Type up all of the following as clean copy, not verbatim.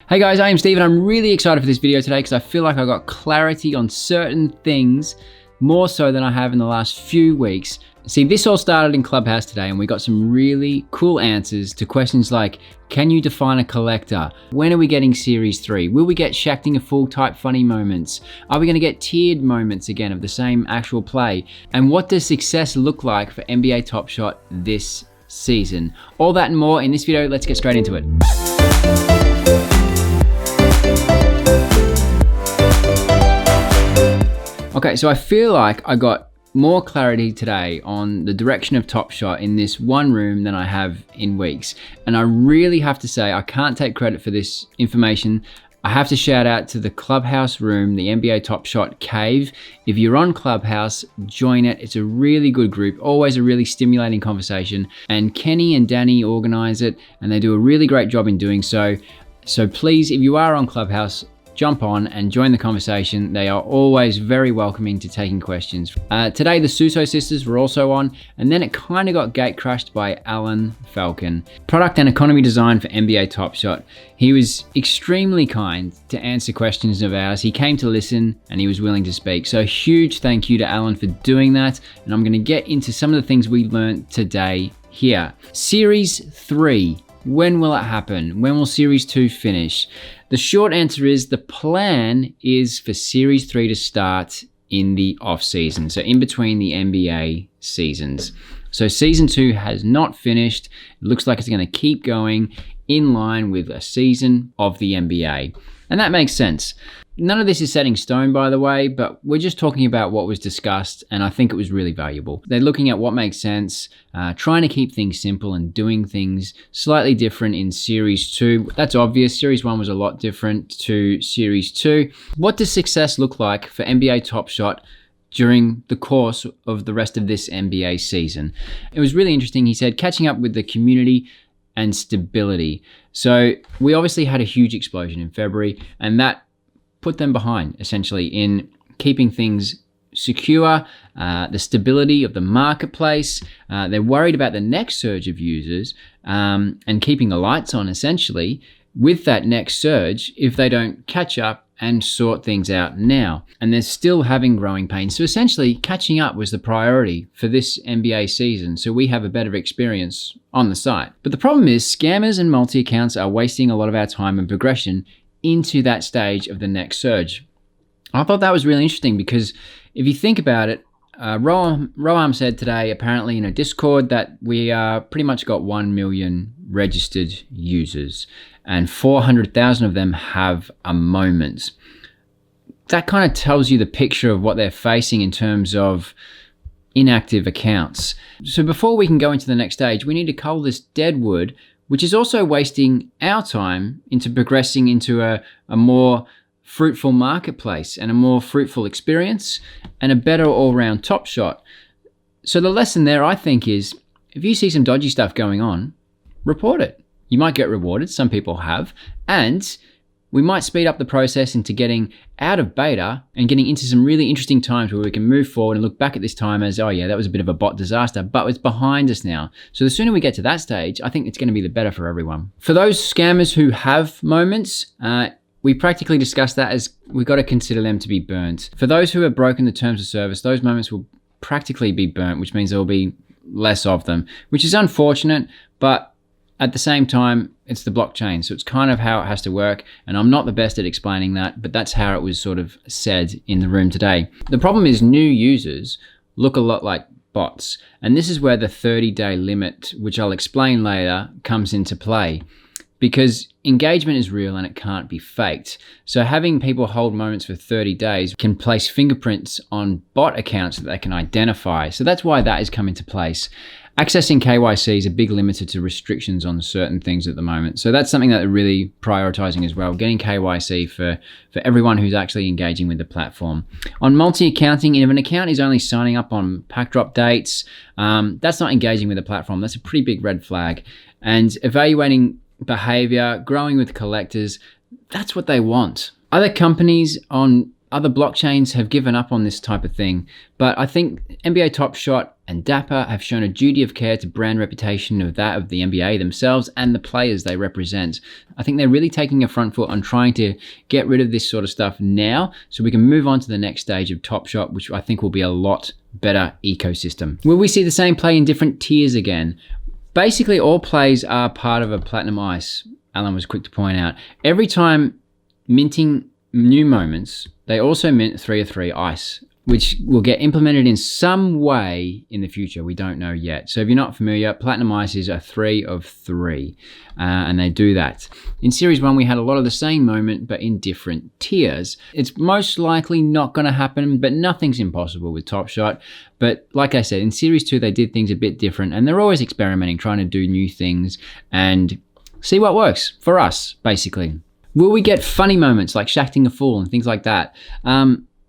Hey guys, I am Steve and I'm really excited for this video today because I feel like I got clarity on certain things more so than I have in the last few weeks. See, this all started in Clubhouse today and we got some really cool answers to questions like, can you define a collector? When are we getting Series 3? Will we get shaqtin a full type funny moments? Are we gonna get tiered moments again of the same actual play? And what does success look like for NBA Top Shot this season? All that and more in this video, let's get straight into it. Okay, so I feel like I got more clarity today on the direction of Top Shot in this one room than I have in weeks. And I really have to say, I can't take credit for this information. I have to shout out to the Clubhouse room, the NBA Top Shot Cave. If you're on Clubhouse, join it. It's a really good group, always a really stimulating conversation. And Kenny and Danny organize it, and they do a really great job in doing so. So please, if you are on Clubhouse, jump on and join the conversation. They are always very welcoming to taking questions. Today, the Susso sisters were also on, and then it kind of got gate crashed by Alan Falcon. Product and economy design for NBA Top Shot. He was extremely kind to answer questions of ours. He came to listen and he was willing to speak. So a huge thank you to Alan for doing that. And I'm gonna get into some of the things we learned today here. Series 3. When will it happen? When will Series 2 finish? The short answer is the plan is for Series 3 to start in the off season, so in between the NBA seasons. So Season 2 has not finished. It looks like it's going to keep going in line with a season of the NBA. And that makes sense. None of this is set in stone, by the way, but we're just talking about what was discussed, and I think it was really valuable. They're looking at what makes sense, trying to keep things simple and doing things slightly different in Series 2. That's obvious. Series 1 was a lot different to Series 2. What does success look like for NBA Top Shot during the course of the rest of this NBA season? It was really interesting. He said, catching up with the community and stability. So we obviously had a huge explosion in February, and that put them behind essentially in keeping things secure, the stability of the marketplace. They're worried about the next surge of users and keeping the lights on essentially with that next surge if they don't catch up and sort things out now. And they're still having growing pains. So essentially catching up was the priority for this NBA season, so we have a better experience on the site. But the problem is scammers and multi-accounts are wasting a lot of our time and progression into that stage of the next surge. I thought that was really interesting because if you think about it, Roam said today, apparently in a Discord, that we pretty much got 1 million registered users and 400,000 of them have a moment. That kind of tells you the picture of what they're facing in terms of inactive accounts. So before we can go into the next stage, we need to cull this dead wood, which is also wasting our time into progressing into a more fruitful marketplace and a more fruitful experience and a better all-round Top Shot. So the lesson there, I think, is if you see some dodgy stuff going on, report it. You might get rewarded, some people have, and we might speed up the process into getting out of beta and getting into some really interesting times where we can move forward and look back at this time as, oh yeah, that was a bit of a bot disaster, but it's behind us now. So the sooner we get to that stage, I think it's going to be the better for everyone. For those scammers who have moments, we practically discussed that as we've got to consider them to be burnt. For those who have broken the terms of service, those moments will practically be burnt, which means there will be less of them, which is unfortunate, but at the same time, it's the blockchain, so it's kind of how it has to work, and I'm not the best at explaining that, but that's how it was sort of said in the room today. The problem is new users look a lot like bots, and this is where the 30-day limit, which I'll explain later, comes into play. Because engagement is real and it can't be faked. So having people hold moments for 30 days can place fingerprints on bot accounts that they can identify. So that's why that has come into place. Accessing KYC is a big limiter to restrictions on certain things at the moment. So that's something that they're really prioritizing as well, getting KYC for everyone who's actually engaging with the platform. On multi-accounting, if an account is only signing up on pack drop dates, that's not engaging with the platform. That's a pretty big red flag. And evaluating behavior, growing with collectors, that's what they want. Other companies on Other blockchains have given up on this type of thing, but I think NBA Top Shot and Dapper have shown a duty of care to brand reputation of that of the NBA themselves and the players they represent. I think they're really taking a front foot on trying to get rid of this sort of stuff now so we can move on to the next stage of Top Shot, which I think will be a lot better ecosystem. Will we see the same play in different tiers again? Basically, all plays are part of a Platinum Ice, Alan was quick to point out. Every time minting new moments, they also mint 3 of 3 ice, which will get implemented in some way in the future. We don't know yet. So if you're not familiar, Platinum Ice is a 3 of 3, and they do that. In Series 1, we had a lot of the same moment, but in different tiers. It's most likely not going to happen, but nothing's impossible with Top Shot. But like I said, in Series 2, they did things a bit different, and they're always experimenting, trying to do new things and see what works for us, basically. Will we get funny moments like shaqtin a fool and things like that?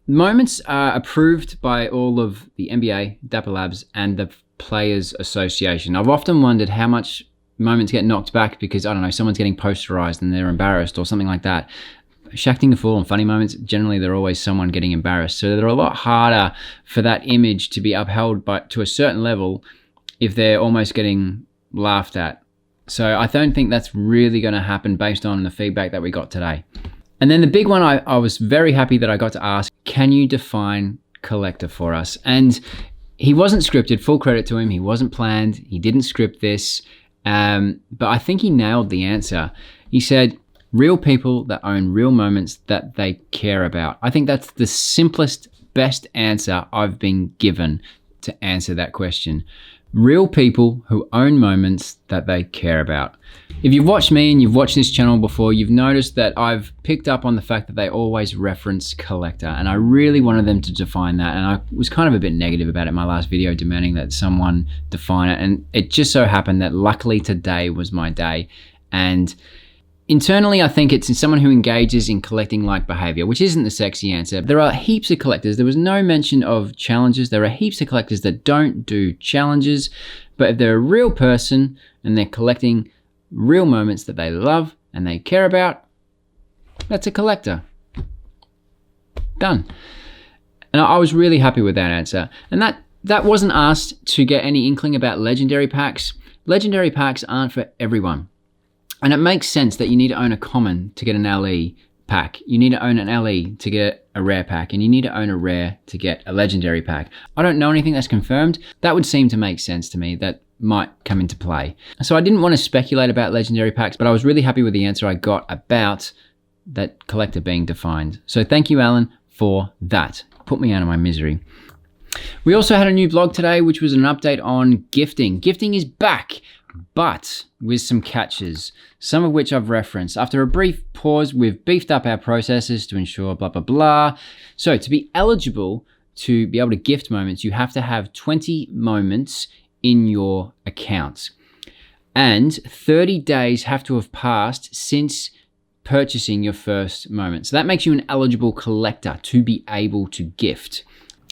Moments are approved by all of the NBA, Dapper Labs, and the Players Association. I've often wondered how much moments get knocked back because, I don't know, someone's getting posterized and they're embarrassed or something like that. Shaqtin a fool and funny moments, generally they're always someone getting embarrassed. So they're a lot harder for that image to be upheld to a certain level if they're almost getting laughed at. So I don't think that's really going to happen based on the feedback that we got today. And then the big one, I was very happy that I got to ask, can you define collector for us? And he wasn't scripted, full credit to him. He wasn't planned. He didn't script this. But I think he nailed the answer. He said, real people that own real moments that they care about. I think that's the simplest, best answer I've been given to answer that question. Real people who own moments that they care about. If you've watched me and you've watched this channel before, you've noticed that I've picked up on the fact that they always reference collector, and I really wanted them to define that, and I was kind of a bit negative about it in my last video, demanding that someone define it, and it just so happened that luckily today was my day. And internally, I think it's someone who engages in collecting-like behavior, which isn't the sexy answer. There are heaps of collectors. There was no mention of challenges. There are heaps of collectors that don't do challenges, but if they're a real person and they're collecting real moments that they love and they care about, that's a collector. Done. And I was really happy with that answer. And that wasn't asked to get any inkling about legendary packs. Legendary packs aren't for everyone. And it makes sense that you need to own a common to get an LE pack. You need to own an LE to get a rare pack, and you need to own a rare to get a legendary pack. I don't know anything that's confirmed. That would seem to make sense to me. That might come into play. So I didn't want to speculate about legendary packs, but I was really happy with the answer I got about that collector being defined. So thank you, Alan, for that. Put me out of my misery. We also had a new vlog today, which was an update on gifting. Gifting is back, but with some catches, some of which I've referenced. After a brief pause, we've beefed up our processes to ensure blah, blah, blah. So to be eligible to be able to gift moments, you have to have 20 moments in your accounts. And 30 days have to have passed since purchasing your first moment. So that makes you an eligible collector to be able to gift.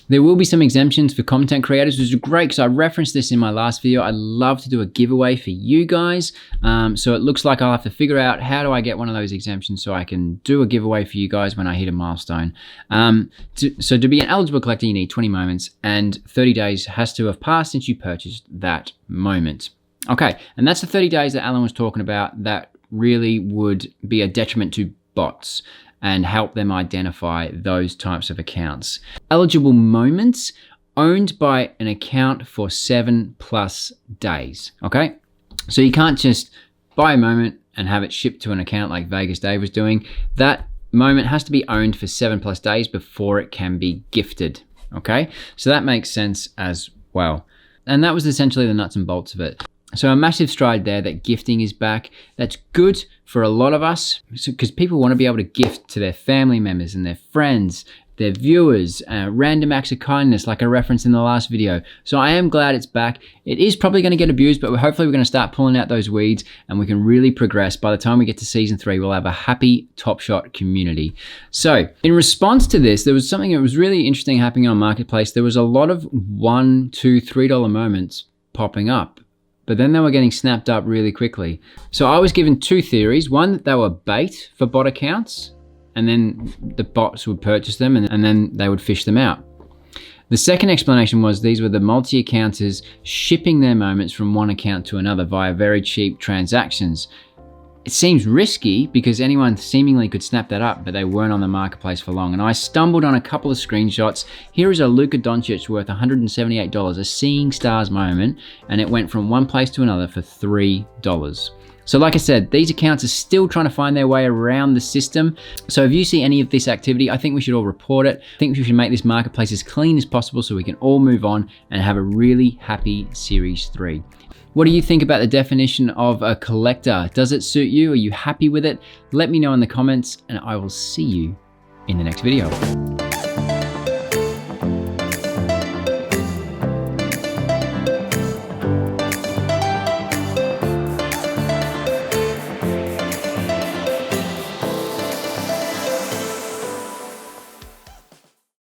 There will be some exemptions for content creators, which is great because I referenced this in my last video. I'd love to do a giveaway for you guys. So it looks like I'll have to figure out how do I get one of those exemptions so I can do a giveaway for you guys when I hit a milestone. So to be an eligible collector, you need 20 moments and 30 days has to have passed since you purchased that moment. Okay, and that's the 30 days that Alan was talking about that really would be a detriment to bots and help them identify those types of accounts. Eligible moments owned by an account for 7+ days, okay? So you can't just buy a moment and have it shipped to an account like Vegas Dave was doing. That moment has to be owned for 7+ days before it can be gifted, okay? So that makes sense as well. And that was essentially the nuts and bolts of it. So a massive stride there that gifting is back. That's good for a lot of us because people want to be able to gift to their family members and their friends, their viewers, random acts of kindness like I referenced in the last video. So I am glad it's back. It is probably going to get abused, but hopefully we're going to start pulling out those weeds and we can really progress. By the time we get to season 3, we'll have a happy Top Shot community. So in response to this, there was something that was really interesting happening on Marketplace. There was a lot of $1, $2, $3 moments popping up, but then they were getting snapped up really quickly. So I was given 2 theories. One, that they were bait for bot accounts, and then the bots would purchase them and then they would fish them out. The second explanation was these were the multi-accounters shipping their moments from one account to another via very cheap transactions. It seems risky because anyone seemingly could snap that up, but they weren't on the marketplace for long. And I stumbled on a couple of screenshots. Here is a Luka Doncic worth $178, a seeing stars moment, and it went from one place to another for $3. So like I said, these accounts are still trying to find their way around the system. So if you see any of this activity, I think we should all report it. I think we should make this marketplace as clean as possible so we can all move on and have a really happy Series 3. What do you think about the definition of a collector? Does it suit you? Are you happy with it? Let me know in the comments and I will see you in the next video.